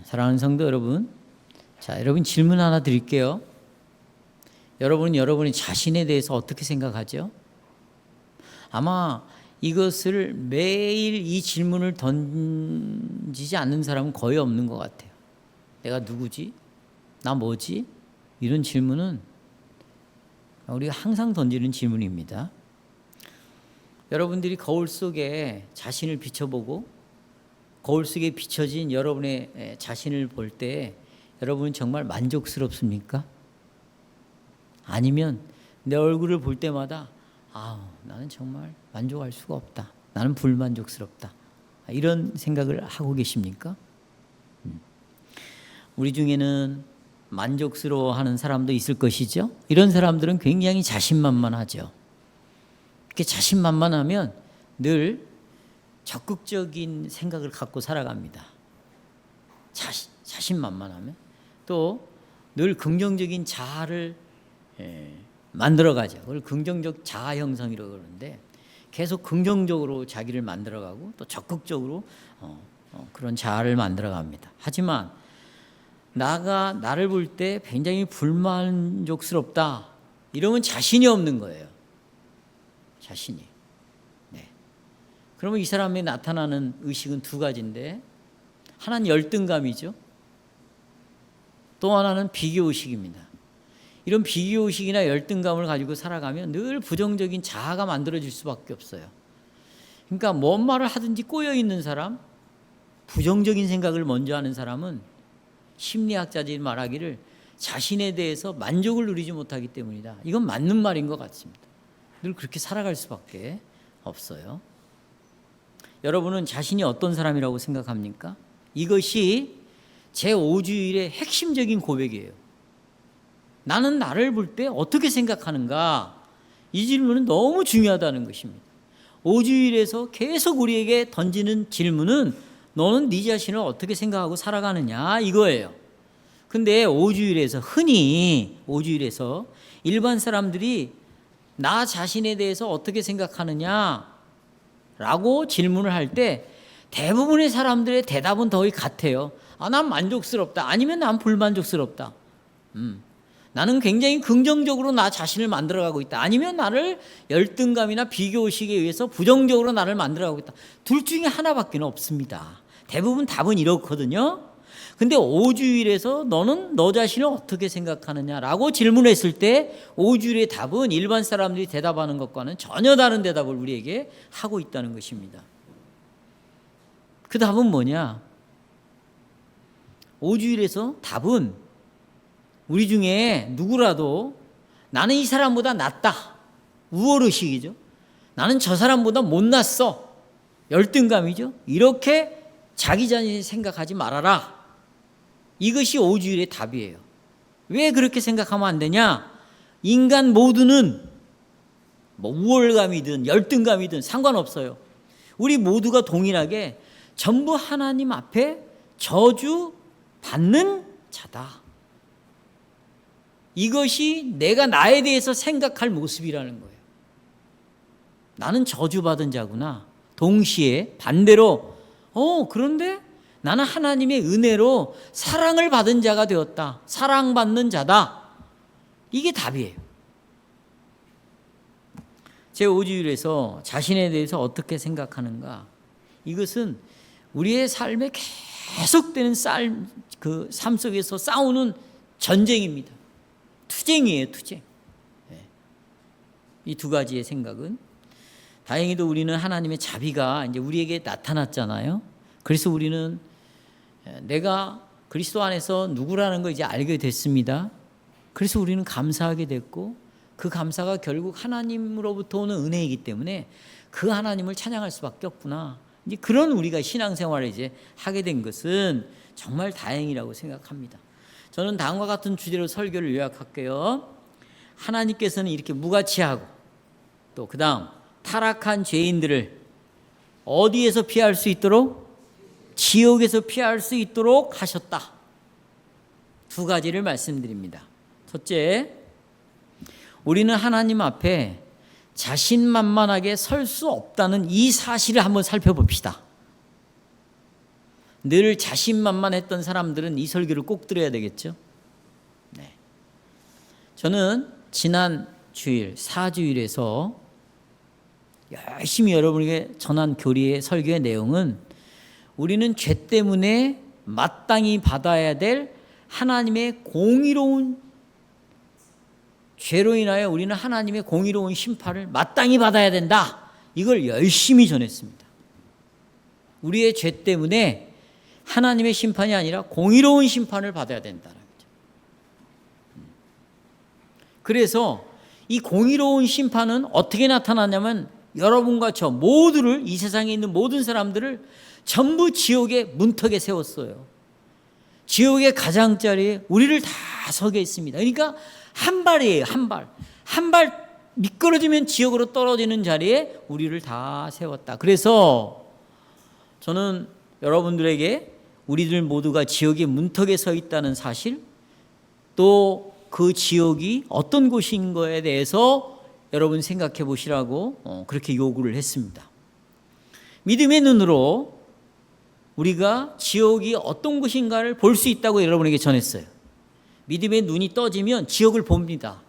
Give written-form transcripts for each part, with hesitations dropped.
사랑하는 성도 여러분, 자, 여러분 질문 하나 드릴게요. 여러분은 여러분이 자신에 대해서 어떻게 생각하죠? 아마 이것을 매일 이 질문을 던지지 않는 사람은 거의 없는 것 같아요. 내가 누구지? 나 뭐지? 이런 질문은 우리가 항상 던지는 질문입니다. 여러분들이 거울 속에 자신을 비춰보고 거울 속에 비춰진 여러분의 자신을 볼 때 여러분은 정말 만족스럽습니까? 아니면 내 얼굴을 볼 때마다 나는 정말 만족할 수가 없다. 나는 불만족스럽다. 이런 생각을 하고 계십니까? 우리 중에는 만족스러워하는 사람도 있을 것이죠. 이런 사람들은 굉장히 자신만만하죠. 이렇게 자신만만하면 늘 적극적인 생각을 갖고 살아갑니다. 자신만만하면 또 늘 긍정적인 자아를 만들어가죠. 그걸 긍정적 자아 형성이라고 그러는데 계속 긍정적으로 자기를 만들어가고 또 적극적으로 그런 자아를 만들어갑니다. 하지만 나를 볼 때 굉장히 불만족스럽다. 이러면 자신이 없는 거예요. 자신이. 네. 그러면 이 사람이 나타나는 의식은 두 가지인데 하나는 열등감이죠. 또 하나는 비교의식입니다. 이런 비교의식이나 열등감을 가지고 살아가면 늘 부정적인 자아가 만들어질 수밖에 없어요. 그러니까 뭔 말을 하든지 꼬여있는 사람, 부정적인 생각을 먼저 하는 사람은 심리학자들이 말하기를 자신에 대해서 만족을 누리지 못하기 때문이다. 이건 맞는 말인 것 같습니다. 늘 그렇게 살아갈 수밖에 없어요. 여러분은 자신이 어떤 사람이라고 생각합니까? 이것이 제5주일의 핵심적인 고백이에요. 나는 나를 볼 때 어떻게 생각하는가? 이 질문은 너무 중요하다는 것입니다. 5주일에서 계속 우리에게 던지는 질문은 너는 네 자신을 어떻게 생각하고 살아가느냐 이거예요. 근데 5주일에서 흔히 5주일에서 일반 사람들이 나 자신에 대해서 어떻게 생각하느냐 라고 질문을 할 때 대부분의 사람들의 대답은 거의 같아요. 난 만족스럽다. 아니면 난 불만족스럽다. 나는 굉장히 긍정적으로 나 자신을 만들어가고 있다. 아니면 나를 열등감이나 비교의식에 의해서 부정적으로 나를 만들어가고 있다. 둘 중에 하나밖에 없습니다. 대부분 답은 이렇거든요. 근데 5주일에서 너는 너 자신을 어떻게 생각하느냐라고 질문했을 때 5주일의 답은 일반 사람들이 대답하는 것과는 전혀 다른 대답을 우리에게 하고 있다는 것입니다. 그 답은 뭐냐? 5주일에서 답은 우리 중에 누구라도 나는 이 사람보다 낫다. 우월의식이죠. 나는 저 사람보다 못났어. 열등감이죠. 이렇게 자기 자신이 생각하지 말아라. 이것이 5주일의 답이에요. 왜 그렇게 생각하면 안 되냐? 인간 모두는 우월감이든 열등감이든 상관없어요. 우리 모두가 동일하게 전부 하나님 앞에 저주받는 자다. 이것이 내가 나에 대해서 생각할 모습이라는 거예요. 나는 저주받은 자구나. 동시에 반대로 그런데 나는 하나님의 은혜로 사랑을 받은 자가 되었다. 사랑받는 자다. 이게 답이에요. 제5주일에서 자신에 대해서 어떻게 생각하는가? 이것은 우리의 삶에 계속되는 삶 속에서 싸우는 전쟁입니다. 투쟁이에요, 투쟁. 이 두 가지의 생각은 다행히도 우리는 하나님의 자비가 이제 우리에게 나타났잖아요. 그래서 우리는 내가 그리스도 안에서 누구라는 걸 이제 알게 됐습니다. 그래서 우리는 감사하게 됐고 그 감사가 결국 하나님으로부터 오는 은혜이기 때문에 그 하나님을 찬양할 수밖에 없구나. 이제 그런 우리가 신앙생활을 이제 하게 된 것은 정말 다행이라고 생각합니다. 저는 다음과 같은 주제로 설교를 요약할게요. 하나님께서는 이렇게 무가치하고 또 그 다음 타락한 죄인들을 어디에서 피할 수 있도록? 지옥에서 피할 수 있도록 하셨다. 두 가지를 말씀드립니다. 첫째, 우리는 하나님 앞에 자신만만하게 설 수 없다는 이 사실을 한번 살펴봅시다. 늘 자신만만했던 사람들은 이 설교를 꼭 들어야 되겠죠. 네. 저는 지난 주일, 4주일에서 열심히 여러분에게 전한 교리의 설교의 내용은 우리는 죄 때문에 마땅히 받아야 될 하나님의 공의로운, 죄로 인하여 우리는 하나님의 공의로운 심판을 마땅히 받아야 된다. 이걸 열심히 전했습니다. 우리의 죄 때문에 하나님의 심판이 아니라 공의로운 심판을 받아야 된다는 거죠. 그래서 이 공의로운 심판은 어떻게 나타나냐면 여러분과 저 모두를, 이 세상에 있는 모든 사람들을 전부 지옥의 문턱에 세웠어요. 지옥의 가장자리에 우리를 다 서게 했습니다. 그러니까 한 발이에요. 한 발. 한 발 미끄러지면 지옥으로 떨어지는 자리에 우리를 다 세웠다. 그래서 저는 여러분들에게 우리들 모두가 지옥의 문턱에 서 있다는 사실, 또 그 지옥이 어떤 곳인 거에 대해서 여러분 생각해 보시라고 그렇게 요구를 했습니다. 믿음의 눈으로 우리가 지옥이 어떤 곳인가를 볼 수 있다고 여러분에게 전했어요. 믿음의 눈이 떠지면 지옥을 봅니다.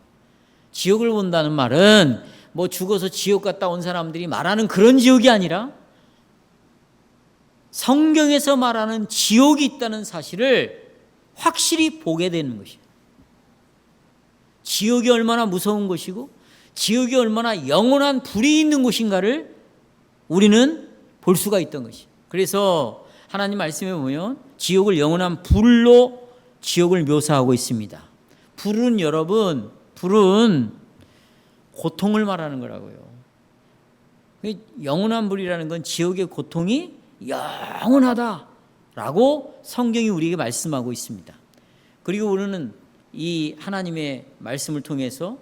지옥을 본다는 말은 뭐 죽어서 지옥 갔다 온 사람들이 말하는 그런 지옥이 아니라 성경에서 말하는 지옥이 있다는 사실을 확실히 보게 되는 것이에요. 지옥이 얼마나 무서운 것이고 지옥이 얼마나 영원한 불이 있는 곳인가를 우리는 볼 수가 있던 것이에요. 그래서 하나님 말씀에 보면 지옥을 영원한 불로 지옥을 묘사하고 있습니다. 불은 여러분, 불은 고통을 말하는 거라고요. 영원한 불이라는 건 지옥의 고통이 영원하다라고 성경이 우리에게 말씀하고 있습니다. 그리고 우리는 이 하나님의 말씀을 통해서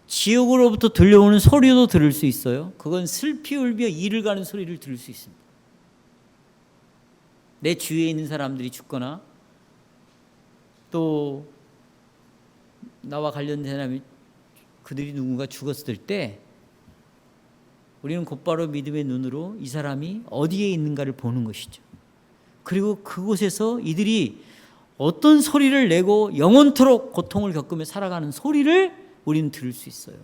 지옥으로부터 들려오는 소리도 들을 수 있어요. 그건 슬피 울며 이를 가는 소리를 들을 수 있습니다. 내 주위에 있는 사람들이 죽거나 또 나와 관련된 사람이, 그들이 누군가 죽었을 때 우리는 곧바로 믿음의 눈으로 이 사람이 어디에 있는가를 보는 것이죠. 그리고 그곳에서 이들이 어떤 소리를 내고 영원토록 고통을 겪으며 살아가는 소리를 우리는 들을 수 있어요.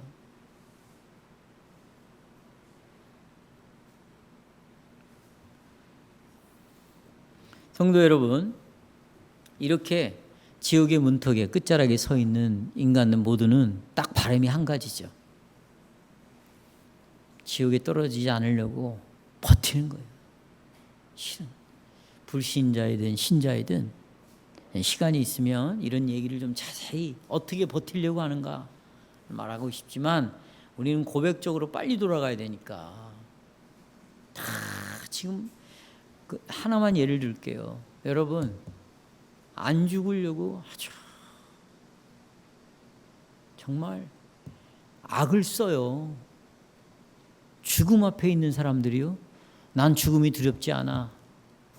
성도 여러분, 이렇게 지옥의 문턱에 끝자락에 서 있는 인간들 모두는 딱 바람이 한 가지죠. 지옥에 떨어지지 않으려고 버티는 거예요. 실은 불신자이든 신자이든 시간이 있으면 이런 얘기를 좀 자세히 어떻게 버티려고 하는가 말하고 싶지만 우리는 고백적으로 빨리 돌아가야 되니까 다 지금 하나만 예를 들게요. 여러분, 안 죽으려고 아주 정말 악을 써요. 죽음 앞에 있는 사람들이요, 난 죽음이 두렵지 않아,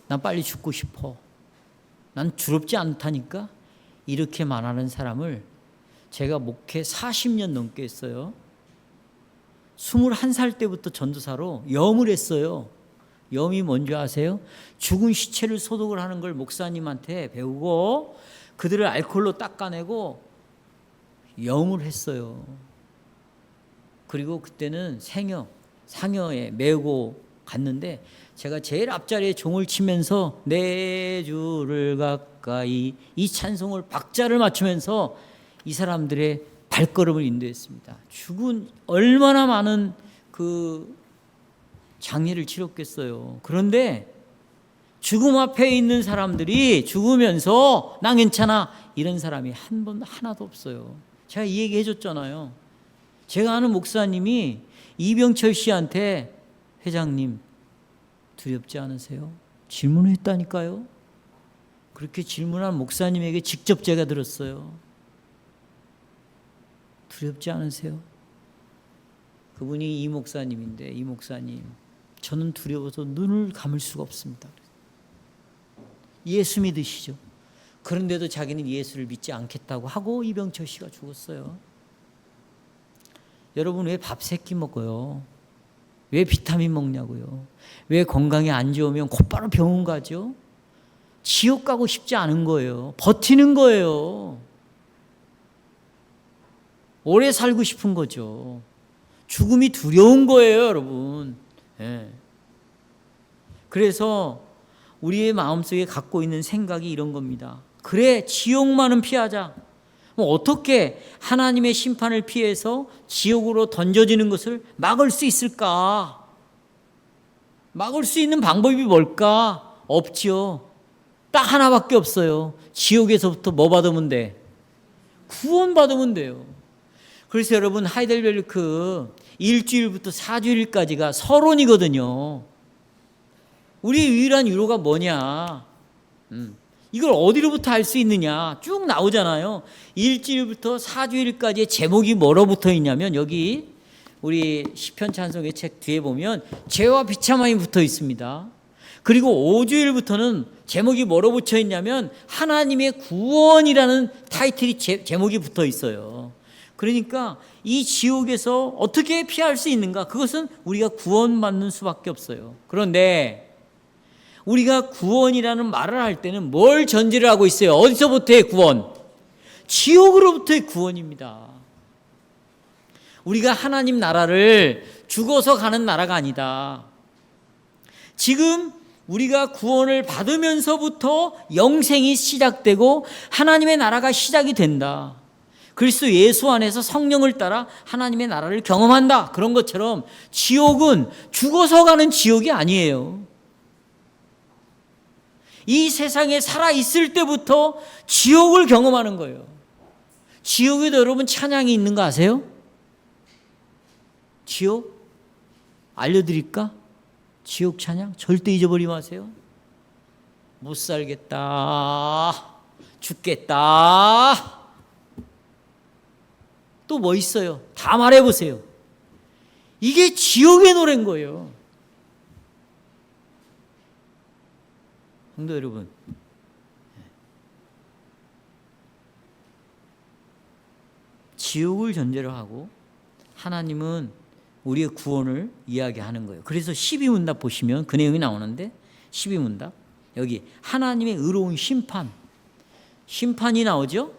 난 빨리 죽고 싶어, 난 두렵지 않다니까, 이렇게 말하는 사람을 제가 목회 40년 넘게 했어요. 21살 때부터 전도사로 염을 했어요. 염이 뭔지 아세요? 죽은 시체를 소독을 하는 걸 목사님한테 배우고 그들을 알코올로 닦아내고 염을 했어요. 그리고 그때는 상여에 메고 갔는데 제가 제일 앞자리에 종을 치면서 내 주를 가까이, 이 찬송을 박자를 맞추면서 이 사람들의 발걸음을 인도했습니다. 죽은 얼마나 많은 그 장례를 치렀겠어요. 그런데 죽음 앞에 있는 사람들이 죽으면서 난 괜찮아 이런 사람이 한 번 하나도 없어요. 제가 이 얘기 해줬잖아요. 제가 아는 목사님이 이병철 씨한테 회장님 두렵지 않으세요? 질문을 했다니까요. 그렇게 질문한 목사님에게 직접 제가 들었어요. 두렵지 않으세요? 그분이 이 목사님인데, 이 목사님, 저는 두려워서 눈을 감을 수가 없습니다. 예수 믿으시죠? 그런데도 자기는 예수를 믿지 않겠다고 하고 이병철 씨가 죽었어요. 여러분, 왜 밥 3끼 먹어요? 왜 비타민 먹냐고요? 왜 건강이 안 좋으면 곧바로 병원 가죠? 지옥 가고 싶지 않은 거예요. 버티는 거예요. 오래 살고 싶은 거죠. 죽음이 두려운 거예요, 여러분. 예. 그래서 우리의 마음속에 갖고 있는 생각이 이런 겁니다. 그래, 지옥만은 피하자. 뭐 어떻게 하나님의 심판을 피해서 지옥으로 던져지는 것을 막을 수 있을까? 막을 수 있는 방법이 뭘까? 없지요. 딱 하나밖에 없어요. 지옥에서부터 뭐 받으면 돼? 구원 받으면 돼요. 그래서 여러분, 하이델베르크 일주일부터 4주일까지가 서론이거든요. 우리의 유일한 위로가 뭐냐? 이걸 어디로부터 알 수 있느냐? 쭉 나오잖아요. 일주일부터 4주일까지의 제목이 뭐로 붙어 있냐면, 여기 우리 시편 찬송의 책 뒤에 보면 죄와 비참함이 붙어 있습니다. 그리고 5주일부터는 제목이 뭐로 붙여 있냐면 하나님의 구원이라는 타이틀이 제목이 붙어 있어요. 그러니까 이 지옥에서 어떻게 피할 수 있는가? 그것은 우리가 구원받는 수밖에 없어요. 그런데 우리가 구원이라는 말을 할 때는 뭘 전제를 하고 있어요? 어디서부터의 구원? 지옥으로부터의 구원입니다. 우리가 하나님 나라를 죽어서 가는 나라가 아니다. 지금 우리가 구원을 받으면서부터 영생이 시작되고 하나님의 나라가 시작이 된다. 그리스도 예수 안에서 성령을 따라 하나님의 나라를 경험한다. 그런 것처럼 지옥은 죽어서 가는 지옥이 아니에요. 이 세상에 살아있을 때부터 지옥을 경험하는 거예요. 지옥에도 여러분 찬양이 있는 거 아세요? 지옥? 알려드릴까? 지옥 찬양? 절대 잊어버리지 마세요. 못 살겠다. 죽겠다. 또 뭐 있어요? 다 말해보세요. 이게 지옥의 노래인 거예요. 성도 여러분, 지옥을 전제로 하고 하나님은 우리의 구원을 이야기하는 거예요. 그래서 12문답 보시면 그 내용이 나오는데 12문답 여기 하나님의 의로운 심판이 나오죠.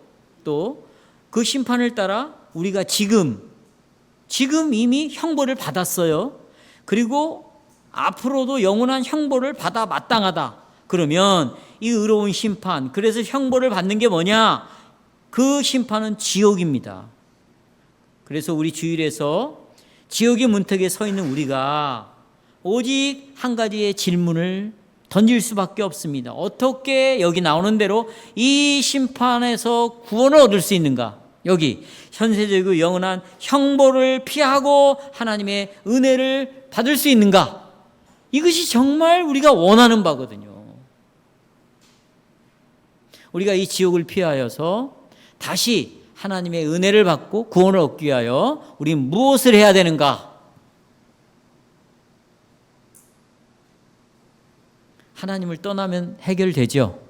또 그 심판을 따라 우리가 지금 이미 형벌을 받았어요. 그리고 앞으로도 영원한 형벌을 받아 마땅하다. 그러면 이 의로운 심판, 그래서 형벌을 받는 게 뭐냐? 그 심판은 지옥입니다. 그래서 우리 주일에서 지옥의 문턱에 서 있는 우리가 오직 한 가지의 질문을 던질 수밖에 없습니다. 어떻게 여기 나오는 대로 이 심판에서 구원을 얻을 수 있는가? 여기 현세적이고 영원한 형벌을 피하고 하나님의 은혜를 받을 수 있는가? 이것이 정말 우리가 원하는 바거든요. 우리가 이 지옥을 피하여서 다시 하나님의 은혜를 받고 구원을 얻기 위하여 우리 무엇을 해야 되는가? 하나님을 떠나면 해결되죠.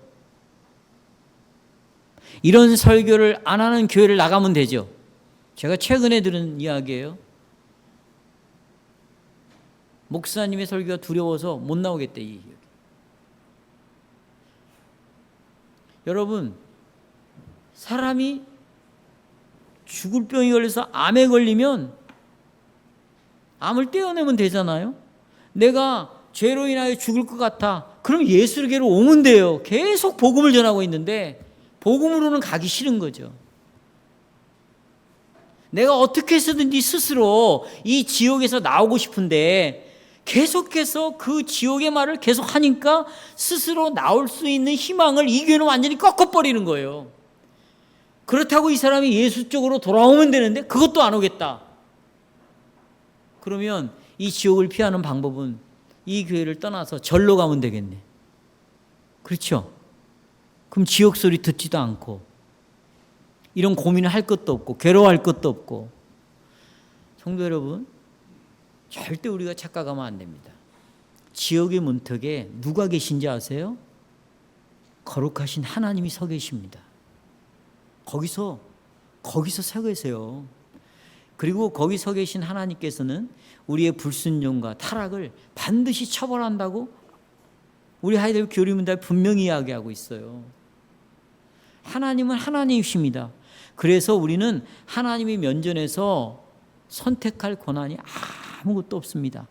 이런 설교를 안 하는 교회를 나가면 되죠. 제가 최근에 들은 이야기예요. 목사님의 설교가 두려워서 못 나오겠대. 이 이야기. 여러분, 사람이 죽을 병이 걸려서 암에 걸리면 암을 떼어내면 되잖아요. 내가 죄로 인하여 죽을 것 같아. 그럼 예수에게로 오면 돼요. 계속 복음을 전하고 있는데 복음으로는 가기 싫은 거죠. 내가 어떻게 해서든지 스스로 이 지옥에서 나오고 싶은데 계속해서 그 지옥의 말을 계속 하니까 스스로 나올 수 있는 희망을 이 교회는 완전히 꺾어버리는 거예요. 그렇다고 이 사람이 예수 쪽으로 돌아오면 되는데 그것도 안 오겠다. 그러면 이 지옥을 피하는 방법은 이 교회를 떠나서 절로 가면 되겠네. 그렇죠? 그럼 지옥 소리 듣지도 않고 이런 고민을 할 것도 없고 괴로워할 것도 없고. 성도 여러분, 절대 우리가 착각하면 안 됩니다. 지옥의 문턱에 누가 계신지 아세요? 거룩하신 하나님이 서 계십니다. 거기서 서 계세요. 그리고 거기 서 계신 하나님께서는 우리의 불순종과 타락을 반드시 처벌한다고 우리 하이델 교리문답 분명히 이야기하고 있어요. 하나님은 하나님이십니다. 그래서 우리는 하나님의 면전에서 선택할 권한이 아무것도 없습니다.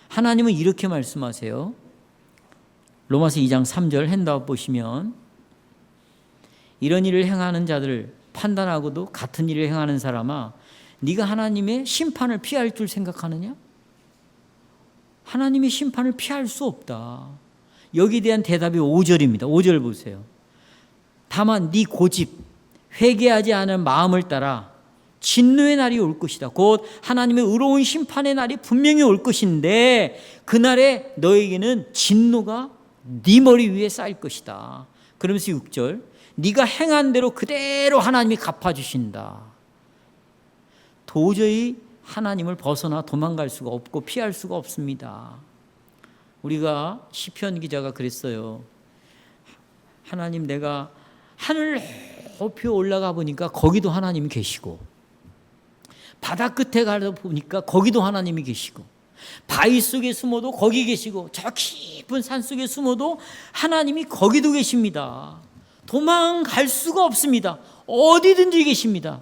하나님은 이렇게 말씀하세요. 로마서 2장 3절 핸드아웃 보시면, 이런 일을 행하는 자들을 판단하고도 같은 일을 행하는 사람아, 네가 하나님의 심판을 피할 줄 생각하느냐? 하나님의 심판을 피할 수 없다. 여기에 대한 대답이 5절입니다. 5절 보세요. 다만 네 고집, 회개하지 않은 마음을 따라 진노의 날이 올 것이다. 곧 하나님의 의로운 심판의 날이 분명히 올 것인데, 그날에 너에게는 진노가 네 머리 위에 쌓일 것이다. 그러면서 6절, 네가 행한 대로 그대로 하나님이 갚아주신다. 도저히 하나님을 벗어나 도망갈 수가 없고 피할 수가 없습니다. 우리가 시편 기자가 그랬어요. 하나님, 내가 하늘 높이 올라가 보니까 거기도 하나님이 계시고, 바다 끝에 가다 보니까 거기도 하나님이 계시고, 바위 속에 숨어도 거기 계시고, 저 깊은 산 속에 숨어도 하나님이 거기도 계십니다. 도망갈 수가 없습니다. 어디든지 계십니다.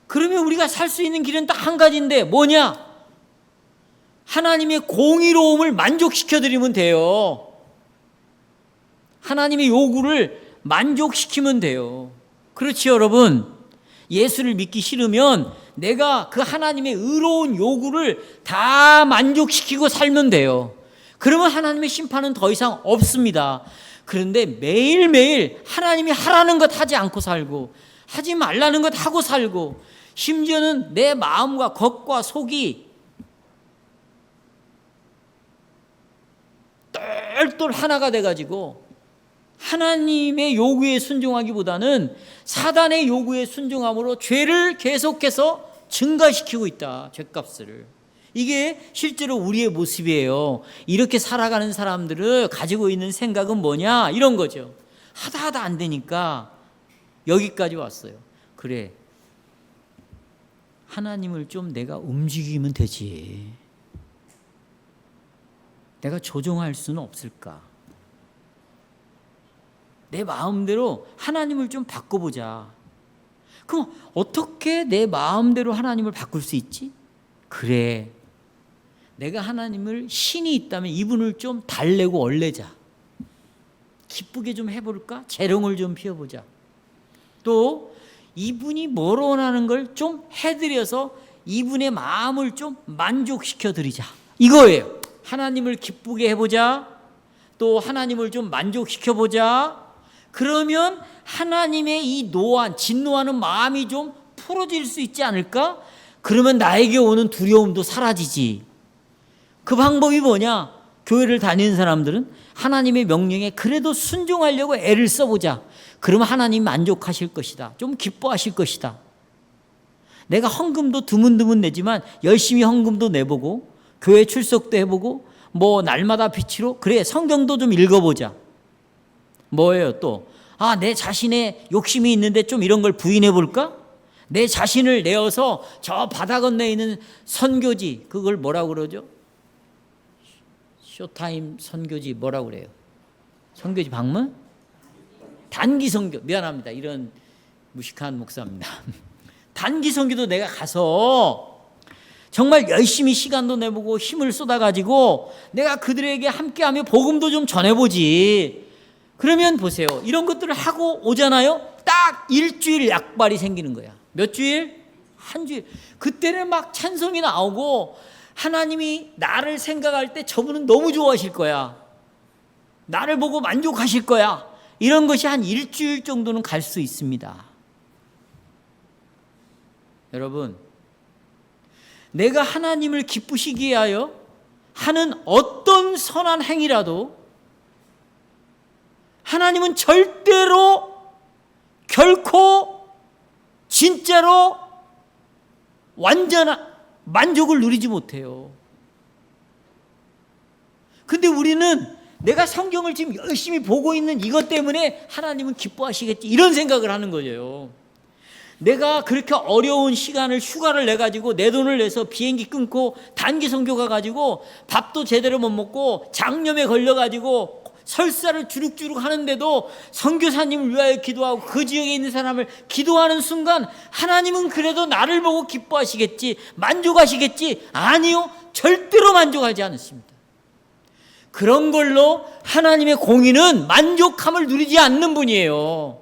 그러면 우리가 살 수 있는 길은 딱 한 가지인데 뭐냐? 하나님의 공의로움을 만족시켜드리면 돼요. 하나님의 요구를 만족시키면 돼요. 그렇지 여러분? 예수를 믿기 싫으면 내가 그 하나님의 의로운 요구를 다 만족시키고 살면 돼요. 그러면 하나님의 심판은 더 이상 없습니다. 그런데 매일매일 하나님이 하라는 것 하지 않고 살고, 하지 말라는 것 하고 살고, 심지어는 내 마음과 겉과 속이 똘똘 하나가 돼가지고 하나님의 요구에 순종하기보다는 사단의 요구에 순종함으로 죄를 계속해서 증가시키고 있다. 죄값을. 이게 실제로 우리의 모습이에요. 이렇게 살아가는 사람들을 가지고 있는 생각은 뭐냐? 이런 거죠. 하다 안 되니까 여기까지 왔어요. 그래, 하나님을 좀 내가 움직이면 되지. 내가 조종할 수는 없을까? 내 마음대로 하나님을 좀 바꿔보자. 그럼 어떻게 내 마음대로 하나님을 바꿀 수 있지? 그래, 내가 하나님을 신이 있다면 이분을 좀 달래고 얼레자. 기쁘게 좀 해볼까? 재롱을 좀 피워보자. 또 이분이 뭘 원하는 걸 좀 해드려서 이분의 마음을 좀 만족시켜드리자. 이거예요. 하나님을 기쁘게 해보자. 또 하나님을 좀 만족시켜보자. 그러면 하나님의 이 노한, 진노하는 마음이 좀 풀어질 수 있지 않을까? 그러면 나에게 오는 두려움도 사라지지. 그 방법이 뭐냐? 교회를 다니는 사람들은 하나님의 명령에 그래도 순종하려고 애를 써보자. 그러면 하나님 만족하실 것이다. 좀 기뻐하실 것이다. 내가 헌금도 드문드문 내지만 열심히 헌금도 내보고, 교회 출석도 해보고, 뭐 날마다 빛으로, 그래 성경도 좀 읽어보자. 뭐예요 또? 내 자신의 욕심이 있는데 좀 이런 걸 부인해 볼까? 내 자신을 내어서 저 바다 건너에 있는 선교지, 그걸 뭐라고 그러죠? 쇼타임 선교지 뭐라고 그래요? 선교지 방문? 단기 선교. 미안합니다. 이런 무식한 목사입니다. 단기 선교도 내가 가서 정말 열심히 시간도 내보고 힘을 쏟아가지고 내가 그들에게 함께하며 복음도 좀 전해보지. 그러면 보세요. 이런 것들을 하고 오잖아요. 딱 일주일 약발이 생기는 거야. 몇 주일? 한 주일. 그때는 막 찬송이 나오고 하나님이 나를 생각할 때 저분은 너무 좋아하실 거야. 나를 보고 만족하실 거야. 이런 것이 한 일주일 정도는 갈 수 있습니다. 여러분, 내가 하나님을 기쁘시게 위하여 하는 어떤 선한 행위라도 하나님은 절대로 결코 진짜로 완전한 만족을 누리지 못해요. 근데 우리는 내가 성경을 지금 열심히 보고 있는 이것 때문에 하나님은 기뻐하시겠지, 이런 생각을 하는 거예요. 내가 그렇게 어려운 시간을 휴가를 내가지고 내 돈을 내서 비행기 끊고 단기 선교 가가지고 밥도 제대로 못 먹고 장염에 걸려가지고 설사를 주룩주룩 하는데도 선교사님을 위하여 기도하고 그 지역에 있는 사람을 기도하는 순간 하나님은 그래도 나를 보고 기뻐하시겠지, 만족하시겠지? 아니요, 절대로 만족하지 않으십니다. 그런 걸로 하나님의 공의는 만족함을 누리지 않는 분이에요.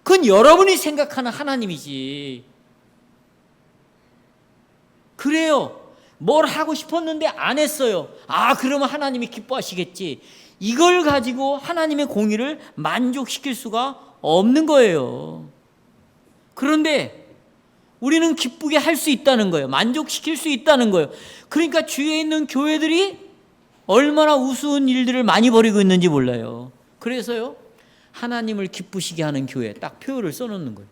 그건 여러분이 생각하는 하나님이지. 그래요. 뭘 하고 싶었는데 안 했어요. 아, 그러면 하나님이 기뻐하시겠지. 이걸 가지고 하나님의 공의를 만족시킬 수가 없는 거예요. 그런데 우리는 기쁘게 할 수 있다는 거예요. 만족시킬 수 있다는 거예요. 그러니까 주위에 있는 교회들이 얼마나 우스운 일들을 많이 벌이고 있는지 몰라요. 그래서요, 하나님을 기쁘시게 하는 교회 딱 표를 써놓는 거예요.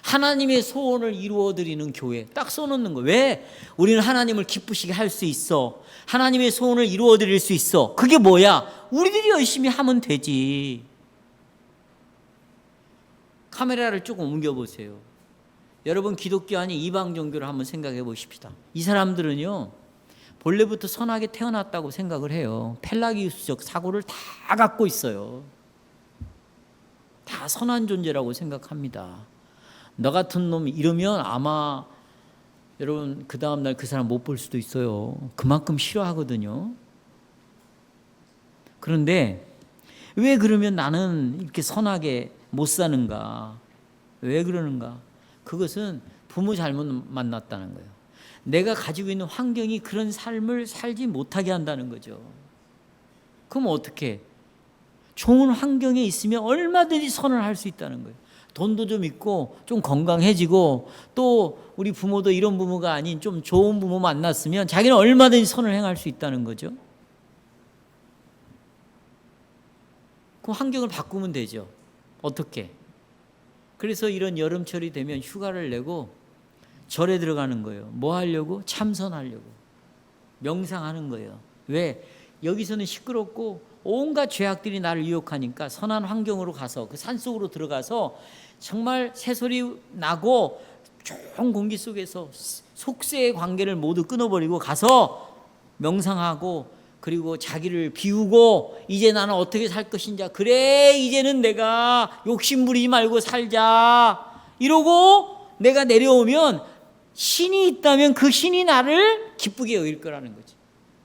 하나님의 소원을 이루어드리는 교회 딱 써놓는 거예요. 왜? 우리는 하나님을 기쁘시게 할 수 있어. 하나님의 소원을 이루어드릴 수 있어. 그게 뭐야? 우리들이 열심히 하면 되지. 카메라를 조금 옮겨보세요. 여러분, 기독교 아닌 이방 종교를 한번 생각해 보십시다. 이 사람들은요, 본래부터 선하게 태어났다고 생각을 해요. 펠라기우스적 사고를 다 갖고 있어요. 다 선한 존재라고 생각합니다. 너 같은 놈 이러면 아마 여러분 그 다음날 그 사람 못 볼 수도 있어요. 그만큼 싫어하거든요. 그런데 왜 그러면 나는 이렇게 선하게 못 사는가? 왜 그러는가? 그것은 부모 잘못 만났다는 거예요. 내가 가지고 있는 환경이 그런 삶을 살지 못하게 한다는 거죠. 그럼 어떻게? 좋은 환경에 있으면 얼마든지 선을 할 수 있다는 거예요. 돈도 좀 있고 좀 건강해지고 또 우리 부모도 이런 부모가 아닌 좀 좋은 부모 만났으면 자기는 얼마든지 선을 행할 수 있다는 거죠. 그 환경을 바꾸면 되죠. 어떻게? 그래서 이런 여름철이 되면 휴가를 내고 절에 들어가는 거예요. 뭐 하려고? 참선하려고. 명상하는 거예요. 왜? 여기서는 시끄럽고 온갖 죄악들이 나를 유혹하니까 선한 환경으로 가서 그 산속으로 들어가서 정말 새소리 나고 좋은 공기 속에서 속세의 관계를 모두 끊어버리고 가서 명상하고 그리고 자기를 비우고 이제 나는 어떻게 살 것인지, 그래 이제는 내가 욕심 부리지 말고 살자 이러고 내가 내려오면 신이 있다면 그 신이 나를 기쁘게 여길 거라는 거지.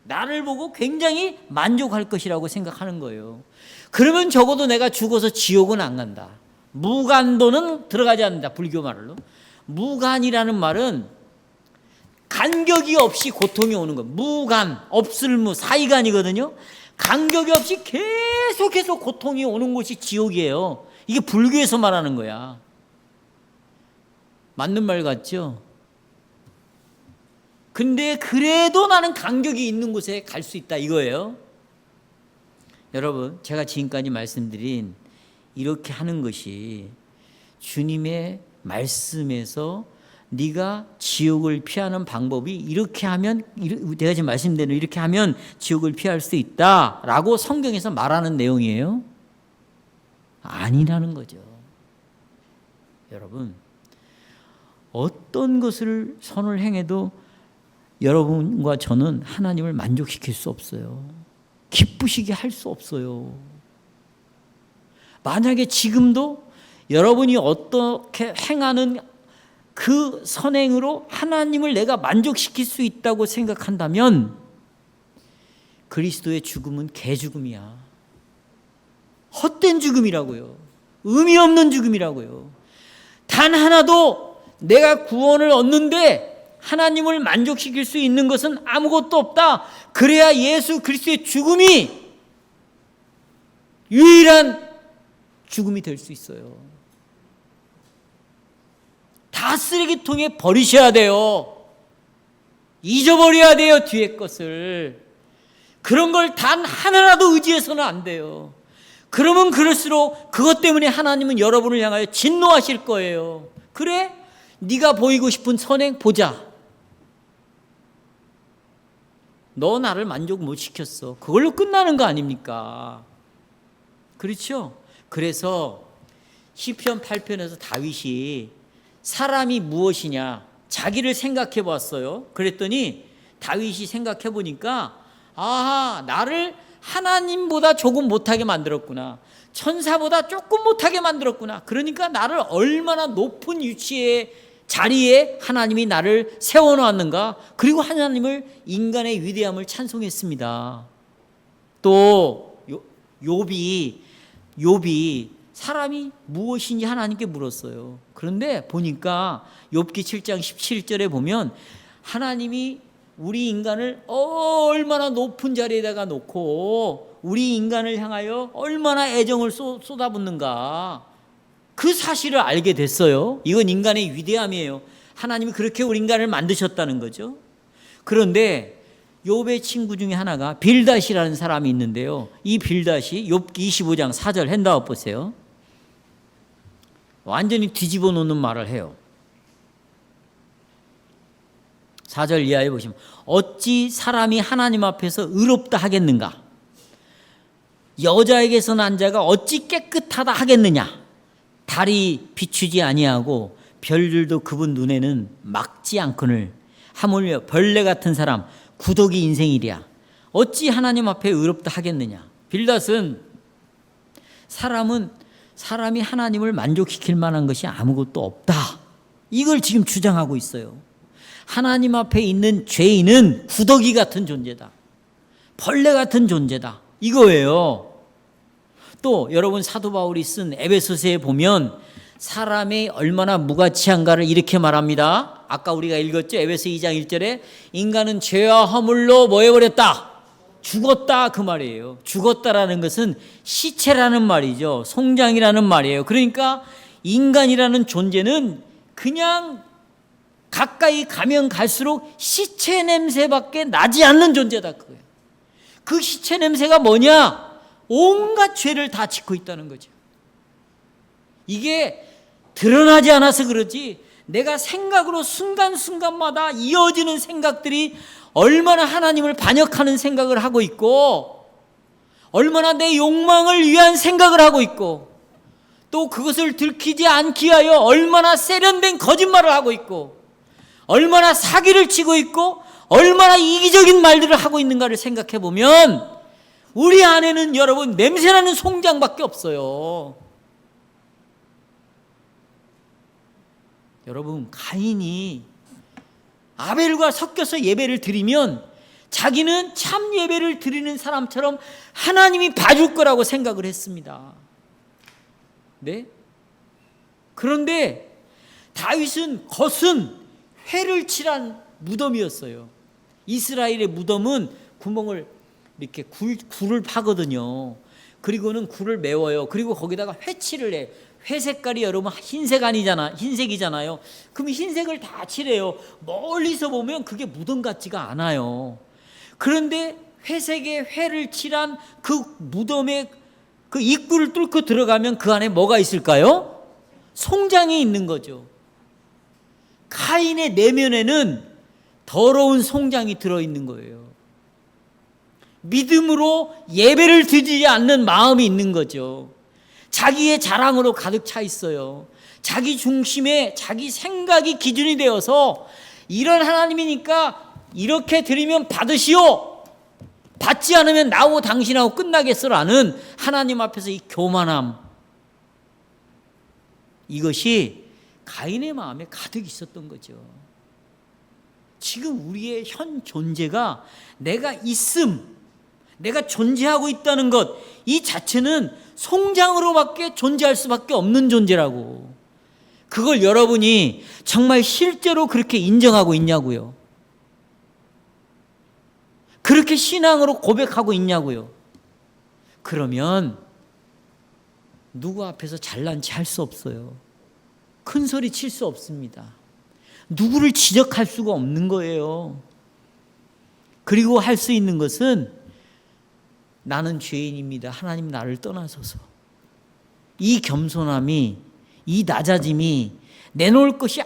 나를 보고 굉장히 만족할 것이라고 생각하는 거예요. 그러면 적어도 내가 죽어서 지옥은 안 간다. 무간도는 들어가지 않는다. 불교 말로. 무간이라는 말은 간격이 없이 고통이 오는 거예요. 무간, 없을무, 사이간이거든요. 간격이 없이 계속해서 고통이 오는 곳이 지옥이에요. 이게 불교에서 말하는 거야. 맞는 말 같죠? 근데 그래도 나는 간격이 있는 곳에 갈 수 있다 이거예요. 여러분, 제가 지금까지 말씀드린 이렇게 하는 것이 주님의 말씀에서 네가 지옥을 피하는 방법이 이렇게 하면, 내가 지금 말씀드린 이렇게 하면 지옥을 피할 수 있다라고 성경에서 말하는 내용이에요? 아니라는 거죠. 여러분, 어떤 것을 선을 행해도 여러분과 저는 하나님을 만족시킬 수 없어요. 기쁘시게 할 수 없어요. 만약에 지금도 여러분이 어떻게 행하는 그 선행으로 하나님을 내가 만족시킬 수 있다고 생각한다면 그리스도의 죽음은 개죽음이야. 헛된 죽음이라고요. 의미 없는 죽음이라고요. 단 하나도 내가 구원을 얻는데 하나님을 만족시킬 수 있는 것은 아무것도 없다. 그래야 예수 그리스도의 죽음이 유일한 죽음이 될 수 있어요. 다 쓰레기통에 버리셔야 돼요. 잊어버려야 돼요, 뒤에 것을. 그런 걸 단 하나라도 의지해서는 안 돼요. 그러면 그럴수록 그것 때문에 하나님은 여러분을 향하여 진노하실 거예요. 그래? 네가 보이고 싶은 선행 보자. 너 나를 만족 못 시켰어. 그걸로 끝나는 거 아닙니까? 그렇죠? 그래서 시편 8편에서 다윗이 사람이 무엇이냐 자기를 생각해 봤어요. 그랬더니 다윗이 생각해 보니까 아하, 나를 하나님보다 조금 못하게 만들었구나. 천사보다 조금 못하게 만들었구나. 그러니까 나를 얼마나 높은 위치에 자리에 하나님이 나를 세워놓았는가. 그리고 하나님을 인간의 위대함을 찬송했습니다. 또 욥이 사람이 무엇인지 하나님께 물었어요. 그런데 보니까 욥기 7장 17절에 보면 하나님이 우리 인간을 얼마나 높은 자리에다가 놓고 우리 인간을 향하여 얼마나 애정을 쏟아붓는가 그 사실을 알게 됐어요. 이건 인간의 위대함이에요. 하나님이 그렇게 우리 인간을 만드셨다는 거죠. 그런데 욥의 친구 중에 하나가 빌닷이라는 사람이 있는데요. 이 빌닷이 욥기 25장 4절 핸드아웃 보세요. 완전히 뒤집어 놓는 말을 해요. 4절 이하에 보시면 어찌 사람이 하나님 앞에서 의롭다 하겠는가? 여자에게서 난 자가 어찌 깨끗하다 하겠느냐? 달이 비추지 아니하고 별들도 그분 눈에는 막지 않거늘 하물며 벌레 같은 사람 구더기 인생이랴. 어찌 하나님 앞에 의롭다 하겠느냐? 빌닷은 사람이 하나님을 만족시킬 만한 것이 아무것도 없다. 이걸 지금 주장하고 있어요. 하나님 앞에 있는 죄인은 구더기 같은 존재다. 벌레 같은 존재다. 이거예요. 또 여러분 사도 바울이 쓴 에베소서에 보면 사람이 얼마나 무가치한가를 이렇게 말합니다. 아까 우리가 읽었죠. 에베소 2장 1절에 인간은 죄와 허물로 뭐 해버렸다? 죽었다 그 말이에요. 죽었다라는 것은 시체라는 말이죠. 송장이라는 말이에요. 그러니까 인간이라는 존재는 그냥 가까이 가면 갈수록 시체 냄새밖에 나지 않는 존재다 그거예요. 그 시체 냄새가 뭐냐? 온갖 죄를 다 짓고 있다는 거죠. 이게 드러나지 않아서 그러지 내가 생각으로 순간순간마다 이어지는 생각들이 얼마나 하나님을 반역하는 생각을 하고 있고 얼마나 내 욕망을 위한 생각을 하고 있고 또 그것을 들키지 않기 위하여 얼마나 세련된 거짓말을 하고 있고 얼마나 사기를 치고 있고 얼마나 이기적인 말들을 하고 있는가를 생각해 보면 우리 안에는 여러분 냄새나는 송장밖에 없어요. 여러분 가인이 아벨과 섞여서 예배를 드리면 자기는 참 예배를 드리는 사람처럼 하나님이 봐줄 거라고 생각을 했습니다. 네? 그런데 다윗은 겉은 회를 칠한 무덤이었어요. 이스라엘의 무덤은 구멍을 이렇게 굴을 파거든요. 그리고는 굴을 메워요. 그리고 거기다가 회칠을 해. 회 색깔이 여러분 흰색이잖아요. 그럼 흰색을 다 칠해요. 멀리서 보면 그게 무덤 같지가 않아요. 그런데 회색의 회를 칠한 그 무덤의 그 입구를 뚫고 들어가면 그 안에 뭐가 있을까요? 송장이 있는 거죠. 가인의 내면에는 더러운 송장이 들어있는 거예요. 믿음으로 예배를 드리지 않는 마음이 있는 거죠. 자기의 자랑으로 가득 차 있어요. 자기 중심에 자기 생각이 기준이 되어서 이런 하나님이니까 이렇게 드리면 받으시오. 받지 않으면 나하고 당신하고 끝나겠어라는 하나님 앞에서 이 교만함. 이것이 가인의 마음에 가득 있었던 거죠. 지금 우리의 현 존재가 내가 내가 존재하고 있다는 것, 이 자체는 송장으로밖에 존재할 수밖에 없는 존재라고. 그걸 여러분이 정말 실제로 그렇게 인정하고 있냐고요. 그렇게 신앙으로 고백하고 있냐고요. 그러면 누구 앞에서 잘난 체 할 수 없어요. 큰 소리 칠 수 없습니다. 누구를 지적할 수가 없는 거예요. 그리고 할 수 있는 것은 나는 죄인입니다. 하나님 나를 떠나소서. 이 겸손함이, 이 낮아짐이, 내놓을 것이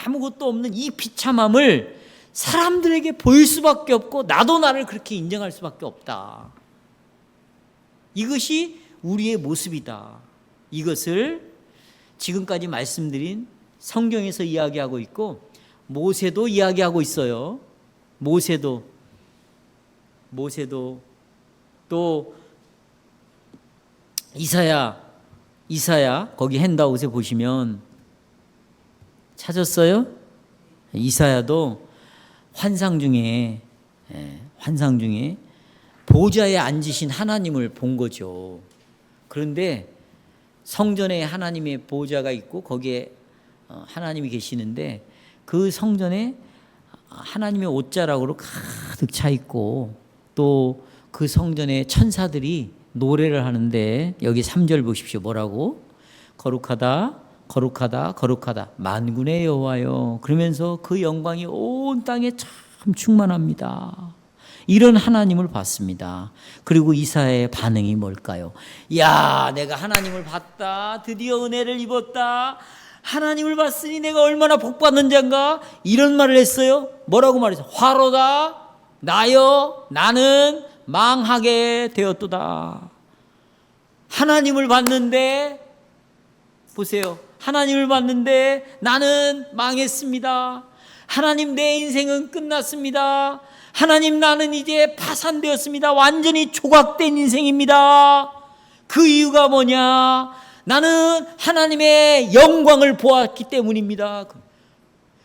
아무것도 없는 이 비참함을 사람들에게 보일 수밖에 없고 나도 나를 그렇게 인정할 수밖에 없다. 이것이 우리의 모습이다. 이것을 지금까지 말씀드린 성경에서 이야기하고 있고 모세도 이야기하고 있어요. 모세도 또 이사야 거기 핸드아웃에 보시면 찾았어요? 이사야도 환상 중에 보좌에 앉으신 하나님을 본 거죠. 그런데 성전에 하나님의 보좌가 있고 거기에 하나님이 계시는데 그 성전에 하나님의 옷자락으로 가득 차 있고 또 그 성전에 천사들이 노래를 하는데 여기 3절 보십시오. 뭐라고? 거룩하다 거룩하다 거룩하다 만군의 여호와여. 그러면서 그 영광이 온 땅에 참 충만합니다. 이런 하나님을 봤습니다. 그리고 이사야의 반응이 뭘까요? 야, 내가 하나님을 봤다. 드디어 은혜를 입었다. 하나님을 봤으니 내가 얼마나 복받는 자인가? 이런 말을 했어요. 뭐라고 말했어요? 화로다 나여 나는 망하게 되었도다. 하나님을 봤는데 보세요. 하나님을 봤는데 나는 망했습니다. 하나님 내 인생은 끝났습니다. 하나님 나는 이제 파산되었습니다. 완전히 조각된 인생입니다. 그 이유가 뭐냐? 나는 하나님의 영광을 보았기 때문입니다.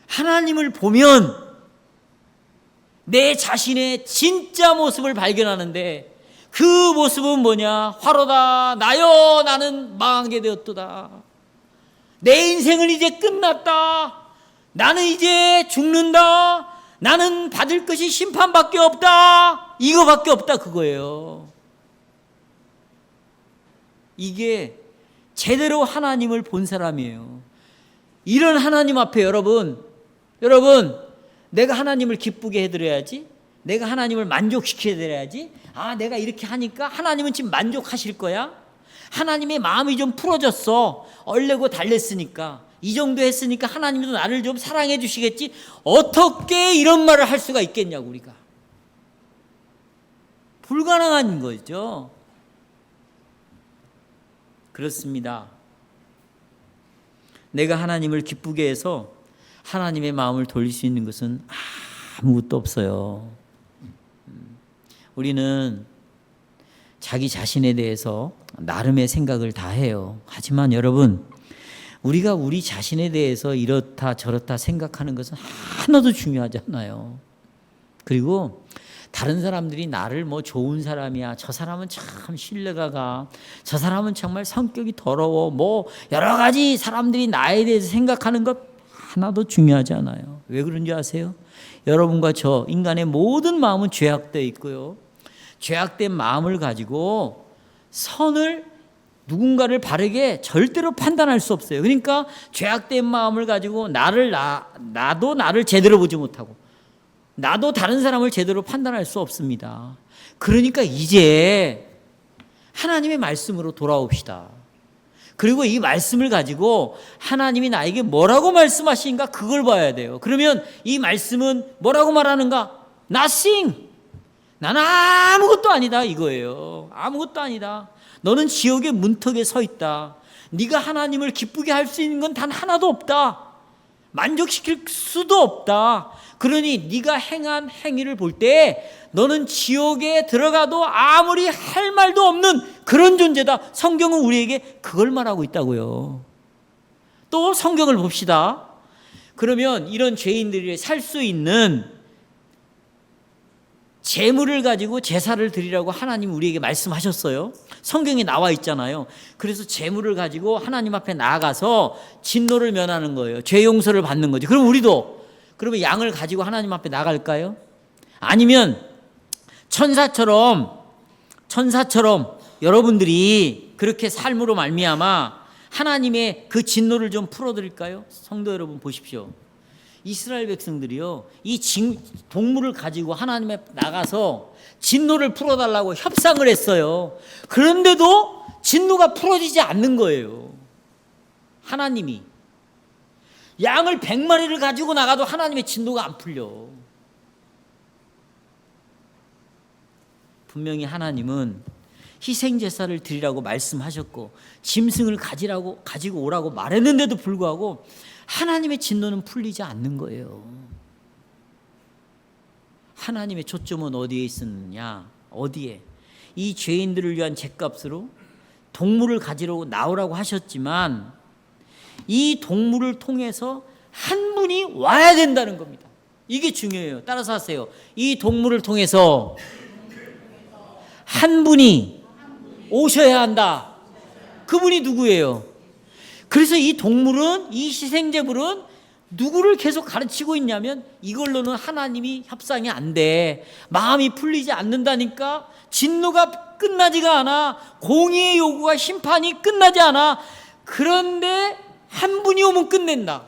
하나님을 보면 내 자신의 진짜 모습을 발견하는데 그 모습은 뭐냐? 화로다 나여 나는 망하게 되었도다. 내 인생은 이제 끝났다. 나는 이제 죽는다. 나는 받을 것이 심판밖에 없다. 이거밖에 없다 그거예요. 이게 제대로 하나님을 본 사람이에요. 이런 하나님 앞에 여러분 내가 하나님을 기쁘게 해드려야지. 내가 하나님을 만족시켜드려야지. 아, 내가 이렇게 하니까 하나님은 지금 만족하실 거야. 하나님의 마음이 좀 풀어졌어. 얼레고 달랬으니까. 이 정도 했으니까 하나님도 나를 좀 사랑해 주시겠지. 어떻게 이런 말을 할 수가 있겠냐고. 우리가 불가능한 거죠. 그렇습니다. 내가 하나님을 기쁘게 해서 하나님의 마음을 돌릴 수 있는 것은 아무것도 없어요. 우리는 자기 자신에 대해서 나름의 생각을 다 해요. 하지만 여러분, 우리가 우리 자신에 대해서 이렇다 저렇다 생각하는 것은 하나도 중요하지 않아요. 그리고 다른 사람들이 나를 뭐 좋은 사람이야, 저 사람은 참 신뢰가 가, 저 사람은 정말 성격이 더러워, 뭐 여러 가지 사람들이 나에 대해서 생각하는 것 하나도 중요하지 않아요. 왜 그런지 아세요? 여러분과 저 인간의 모든 마음은 죄악되어 있고요. 죄악된 마음을 가지고 누군가를 바르게 절대로 판단할 수 없어요. 그러니까 죄악된 마음을 가지고 나도 나를 제대로 보지 못하고 나도 다른 사람을 제대로 판단할 수 없습니다. 그러니까 이제 하나님의 말씀으로 돌아옵시다. 그리고 이 말씀을 가지고 하나님이 나에게 뭐라고 말씀하시는가 그걸 봐야 돼요. 그러면 이 말씀은 뭐라고 말하는가? Nothing. 나는 아무것도 아니다 이거예요. 아무것도 아니다. 너는 지옥의 문턱에 서 있다. 네가 하나님을 기쁘게 할 수 있는 건 단 하나도 없다. 만족시킬 수도 없다. 그러니 네가 행한 행위를 볼 때 너는 지옥에 들어가도 아무리 할 말도 없는 그런 존재다. 성경은 우리에게 그걸 말하고 있다고요. 또 성경을 봅시다. 그러면 이런 죄인들이 살 수 있는 재물을 가지고 제사를 드리라고 하나님 우리에게 말씀하셨어요. 성경에 나와 있잖아요. 그래서 재물을 가지고 하나님 앞에 나아가서 진노를 면하는 거예요. 죄 용서를 받는 거죠. 그럼 우리도 그러면 양을 가지고 하나님 앞에 나갈까요? 아니면 천사처럼 여러분들이 그렇게 삶으로 말미암아 하나님의 그 진노를 좀 풀어드릴까요? 성도 여러분 보십시오. 이스라엘 백성들이요, 이 동물을 가지고 하나님 앞에 나가서 진노를 풀어달라고 협상을 했어요. 그런데도 진노가 풀어지지 않는 거예요. 하나님이 양을 100마리를 가지고 나가도 하나님의 진노가 안 풀려. 분명히 하나님은 희생 제사를 드리라고 말씀하셨고 짐승을 가지고 오라고 말했는데도 불구하고 하나님의 진노는 풀리지 않는 거예요. 하나님의 초점은 어디에 있었느냐? 어디에? 이 죄인들을 위한 죗값으로 동물을 가지러 나오라고 하셨지만 이 동물을 통해서 한 분이 와야 된다는 겁니다. 이게 중요해요. 따라서 하세요. 이 동물을 통해서 한 분이 오셔야 한다. 그분이 누구예요? 그래서 이 동물은, 이 희생제물은 누구를 계속 가르치고 있냐면 이걸로는 하나님이 협상이 안 돼. 마음이 풀리지 않는다니까. 진노가 끝나지가 않아. 공의의 요구가, 심판이 끝나지 않아. 그런데 한 분이 오면 끝낸다.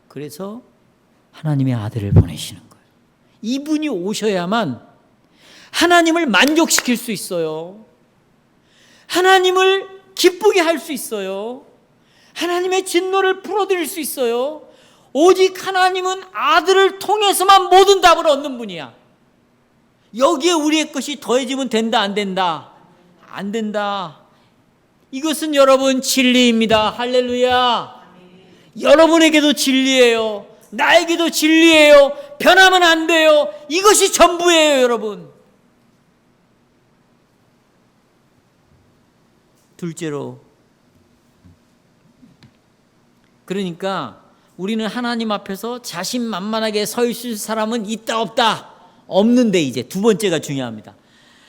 그래서 하나님의 아들을 보내시는 거예요. 이분이 오셔야만 하나님을 만족시킬 수 있어요. 하나님을 기쁘게 할 수 있어요. 하나님의 진노를 풀어드릴 수 있어요. 오직 하나님은 아들을 통해서만 모든 답을 얻는 분이야. 여기에 우리의 것이 더해지면 된다, 안 된다? 안 된다. 이것은 여러분 진리입니다. 할렐루야. 여러분에게도 진리예요. 나에게도 진리예요. 변하면 안 돼요. 이것이 전부예요, 여러분. 둘째로, 그러니까 우리는 하나님 앞에서 자신만만하게 서 있을 사람은 있다 없다? 없는데, 이제 두 번째가 중요합니다.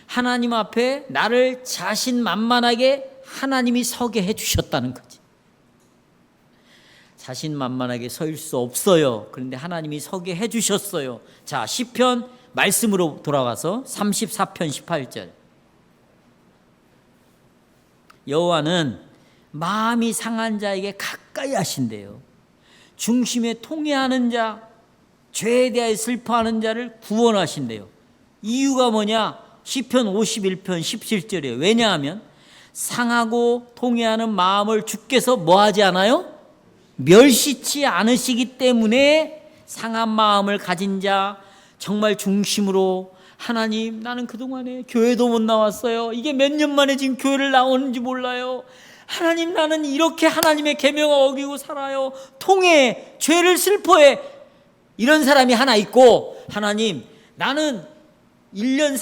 하나님 앞에 나를 자신만만하게 하나님이 서게 해주셨다는 거지. 자신만만하게 설 수 없어요. 그런데 하나님이 서게 해주셨어요. 자, 시편 말씀으로 돌아가서 34편 18절. 여호와는 마음이 상한 자에게 가까이 하신대요. 중심에 통회하는 자, 죄에 대하여 슬퍼하는 자를 구원하신대요. 이유가 뭐냐? 시편 51편 17절이에요. 왜냐하면 상하고 통회하는 마음을 주께서 뭐하지 않아요? 멸시치 않으시기 때문에 상한 마음을 가진 자, 정말 중심으로 하나님, 나는 그동안에 교회도 못 나왔어요. 이게 몇 년 만에 지금 교회를 나오는지 몰라요. 하나님, 나는 이렇게 하나님의 계명을 어기고 살아요. 통해, 죄를 슬퍼해. 이런 사람이 하나 있고, 하나님, 나는 1년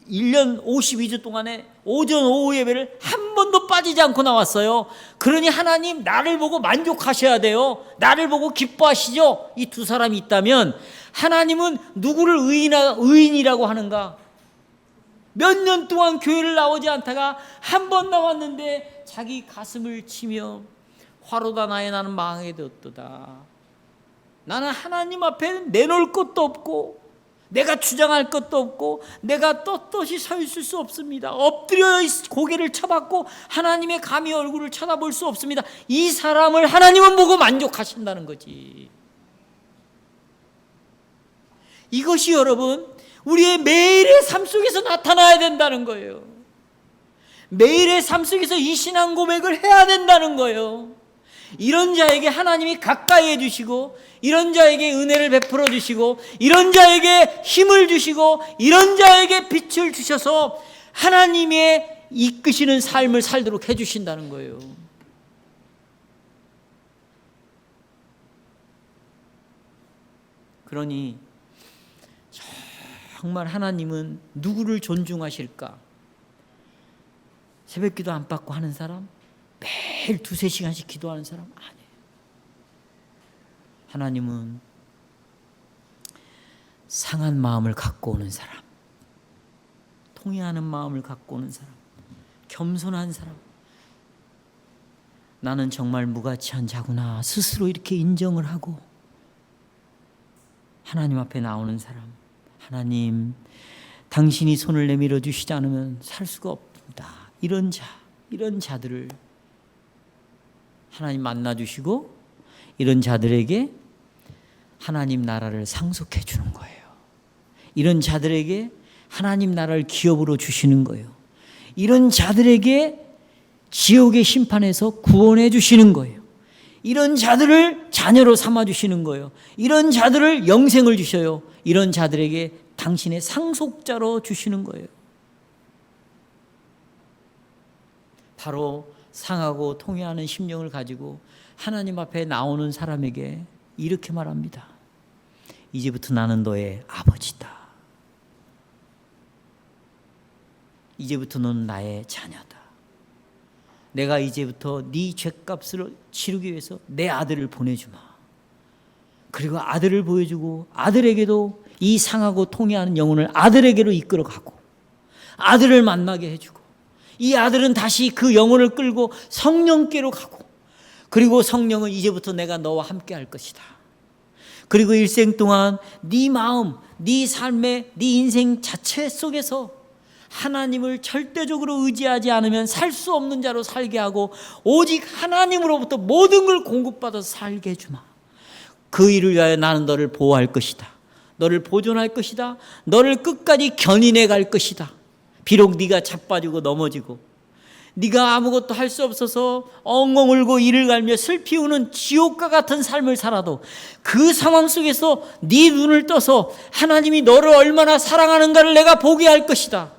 52주 동안에 오전 오후 예배를 한 번도 빠지지 않고 나왔어요. 그러니 하나님, 나를 보고 만족하셔야 돼요. 나를 보고 기뻐하시죠. 이 두 사람이 있다면 하나님은 누구를 의인이라고 하는가? 몇 년 동안 교회를 나오지 않다가 한 번 나왔는데 자기 가슴을 치며 화로다 나의 나는 망하게 되었도다. 나는 하나님 앞에 내놓을 것도 없고 내가 주장할 것도 없고 내가 떳떳이 서 있을 수 없습니다. 엎드려 고개를 쳐박고 하나님의 감히 얼굴을 쳐다볼 수 없습니다. 이 사람을 하나님은 보고 만족하신다는 거지. 이것이 여러분 우리의 매일의 삶 속에서 나타나야 된다는 거예요. 매일의 삶 속에서 이 신앙 고백을 해야 된다는 거예요. 이런 자에게 하나님이 가까이 해주시고, 이런 자에게 은혜를 베풀어 주시고, 이런 자에게 힘을 주시고, 이런 자에게 빛을 주셔서 하나님의 이끄시는 삶을 살도록 해주신다는 거예요. 그러니 정말 하나님은 누구를 존중하실까? 새벽기도 안 받고 하는 사람? 매일 2-3시간씩 기도하는 사람? 아니에요. 하나님은 상한 마음을 갖고 오는 사람, 통회하는 마음을 갖고 오는 사람, 겸손한 사람, 나는 정말 무가치한 자구나 스스로 이렇게 인정을 하고 하나님 앞에 나오는 사람. 하나님, 당신이 손을 내밀어 주시지 않으면 살 수가 없다. 이런 자들을 하나님 만나주시고 이런 자들에게 하나님 나라를 상속해 주는 거예요. 이런 자들에게 하나님 나라를 기업으로 주시는 거예요. 이런 자들에게 지옥의 심판에서 구원해 주시는 거예요. 이런 자들을 자녀로 삼아 주시는 거예요. 이런 자들을 영생을 주셔요. 이런 자들에게 당신의 상속자로 주시는 거예요. 바로 상하고 통회하는 심령을 가지고 하나님 앞에 나오는 사람에게 이렇게 말합니다. 이제부터 나는 너의 아버지다. 이제부터 너는 나의 자녀다. 내가 이제부터 네 죄값을 치르기 위해서 내 아들을 보내주마. 그리고 아들을 보여주고 아들에게도 이 상하고 통회하는 영혼을 아들에게로 이끌어가고 아들을 만나게 해주고 이 아들은 다시 그 영혼을 끌고 성령께로 가고 그리고 성령은 이제부터 내가 너와 함께 할 것이다. 그리고 일생 동안 네 마음, 네 삶의 네 인생 자체 속에서 하나님을 절대적으로 의지하지 않으면 살 수 없는 자로 살게 하고 오직 하나님으로부터 모든 걸 공급받아서 살게 해주마. 그 일을 위하여 나는 너를 보호할 것이다. 너를 보존할 것이다. 너를 끝까지 견인해 갈 것이다. 비록 네가 자빠지고 넘어지고 네가 아무것도 할 수 없어서 엉엉 울고 이를 갈며 슬피 우는 지옥과 같은 삶을 살아도 그 상황 속에서 네 눈을 떠서 하나님이 너를 얼마나 사랑하는가를 내가 보게 할 것이다.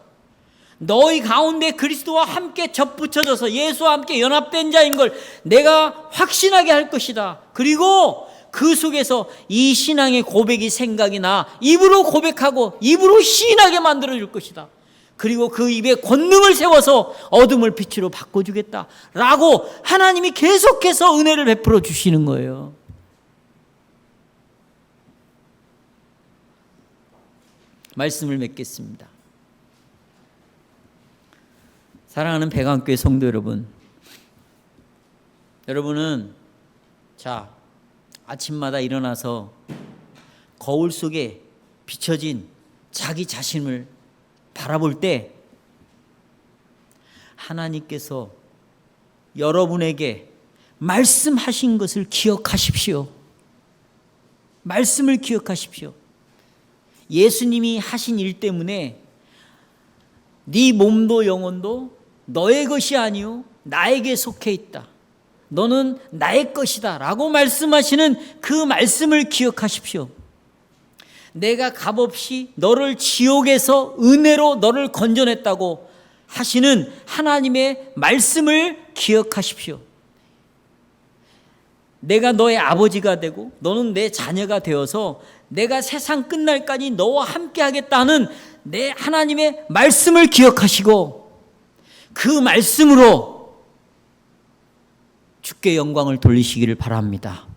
너희 가운데 그리스도와 함께 접붙여져서 예수와 함께 연합된 자인 걸 내가 확신하게 할 것이다. 그리고 그 속에서 이 신앙의 고백이 생각이 나 입으로 고백하고 입으로 시인하게 만들어줄 것이다. 그리고 그 입에 권능을 세워서 어둠을 빛으로 바꿔주겠다 라고 하나님이 계속해서 은혜를 베풀어 주시는 거예요. 말씀을 맺겠습니다. 사랑하는 백안교회 성도 여러분, 여러분은 자 아침마다 일어나서 거울 속에 비춰진 자기 자신을 바라볼 때 하나님께서 여러분에게 말씀하신 것을 기억하십시오. 말씀을 기억하십시오. 예수님이 하신 일 때문에 네 몸도 영혼도 너의 것이 아니요 나에게 속해 있다. 너는 나의 것이다 라고 말씀하시는 그 말씀을 기억하십시오. 내가 값없이 너를 지옥에서 은혜로 너를 건져냈다고 하시는 하나님의 말씀을 기억하십시오. 내가 너의 아버지가 되고 너는 내 자녀가 되어서 내가 세상 끝날까지 너와 함께 하겠다는 내 하나님의 말씀을 기억하시고 그 말씀으로 주께 영광을 돌리시기를 바랍니다.